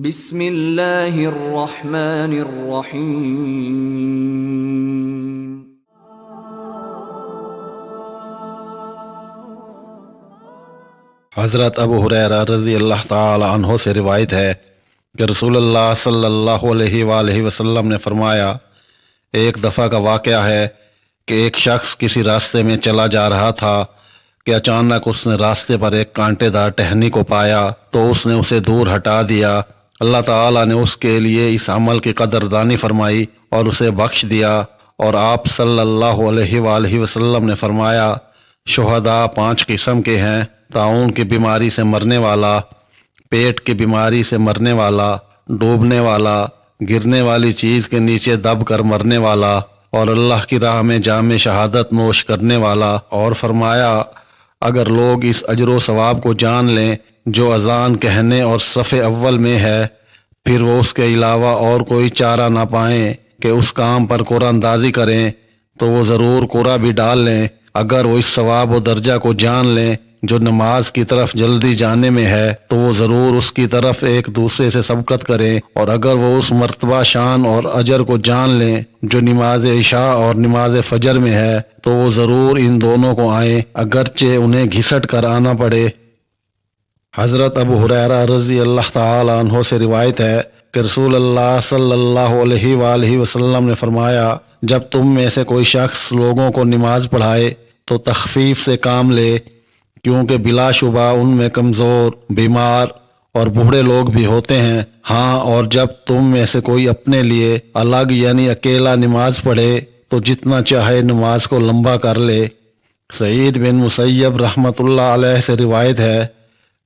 بسم اللہ الرحمن الرحیم۔ حضرت ابو ہریرہ رضی اللہ تعالی عنہ سے روایت ہے کہ رسول اللہ صلی اللہ علیہ وآلہ وسلم نے فرمایا، ایک دفعہ کا واقعہ ہے کہ ایک شخص کسی راستے میں چلا جا رہا تھا کہ اچانک اس نے راستے پر ایک کانٹے دار ٹہنی کو پایا تو اس نے اسے دور ہٹا دیا۔ اللہ تعالیٰ نے اس کے لیے اس عمل کی قدردانی فرمائی اور اسے بخش دیا، اور آپ صلی اللہ علیہ وآلہ وسلم نے فرمایا، شہداء 5 قسم کے ہیں: طاعون کی بیماری سے مرنے والا، پیٹ کی بیماری سے مرنے والا، ڈوبنے والا، گرنے والی چیز کے نیچے دب کر مرنے والا، اور اللہ کی راہ میں جام شہادت نوش کرنے والا۔ اور فرمایا، اگر لوگ اس اجر و ثواب کو جان لیں جو اذان کہنے اور صف اول میں ہے، پھر وہ اس کے علاوہ اور کوئی چارہ نہ پائیں کہ اس کام پر قرآن اندازی کریں، تو وہ ضرور قرآن بھی ڈال لیں۔ اگر وہ اس ثواب و درجہ کو جان لیں جو نماز کی طرف جلدی جانے میں ہے، تو وہ ضرور اس کی طرف ایک دوسرے سے سبقت کریں، اور اگر وہ اس مرتبہ شان اور اجر کو جان لیں جو نماز عشاء اور نماز فجر میں ہے، تو وہ ضرور ان دونوں کو آئیں، اگرچہ انہیں گھسٹ کر آنا پڑے۔ حضرت ابو ہریرہ رضی اللہ تعالی عنہ سے روایت ہے کہ رسول اللہ صلی اللہ علیہ وآلہ وسلم نے فرمایا، جب تم میں سے کوئی شخص لوگوں کو نماز پڑھائے تو تخفیف سے کام لے، کیونکہ بلا شبہ ان میں کمزور، بیمار اور بوڑھے لوگ بھی ہوتے ہیں۔ ہاں، اور جب تم میں سے کوئی اپنے لیے الگ یعنی اکیلا نماز پڑھے تو جتنا چاہے نماز کو لمبا کر لے۔ سعید بن مسیب رحمۃ اللہ علیہ سے روایت ہے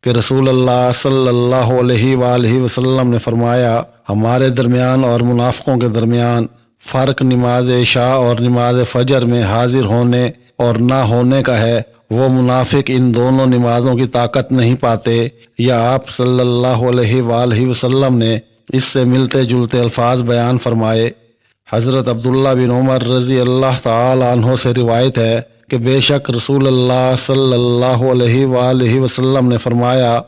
کہ رسول اللہ صلی اللہ علیہ وآلہ وسلم نے فرمایا، ہمارے درمیان اور منافقوں کے درمیان فرق نماز عشاء اور نماز فجر میں حاضر ہونے اور نہ ہونے کا ہے۔ وہ منافق ان دونوں نمازوں کی طاقت نہیں پاتے، یا آپ صلی اللہ علیہ وآلہ وسلم نے اس سے ملتے جلتے الفاظ بیان فرمائے۔ حضرت عبداللہ بن عمر رضی اللہ تعالی عنہ سے روایت ہے کہ بے شک رسول اللہ صلی اللہ علیہ وآلہ وسلم نے فرمایا،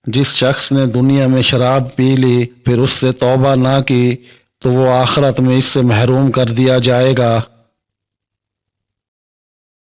جس شخص نے دنیا میں شراب پی لی پھر اس سے توبہ نہ کی تو وہ آخرت میں اس سے محروم کر دیا جائے گا۔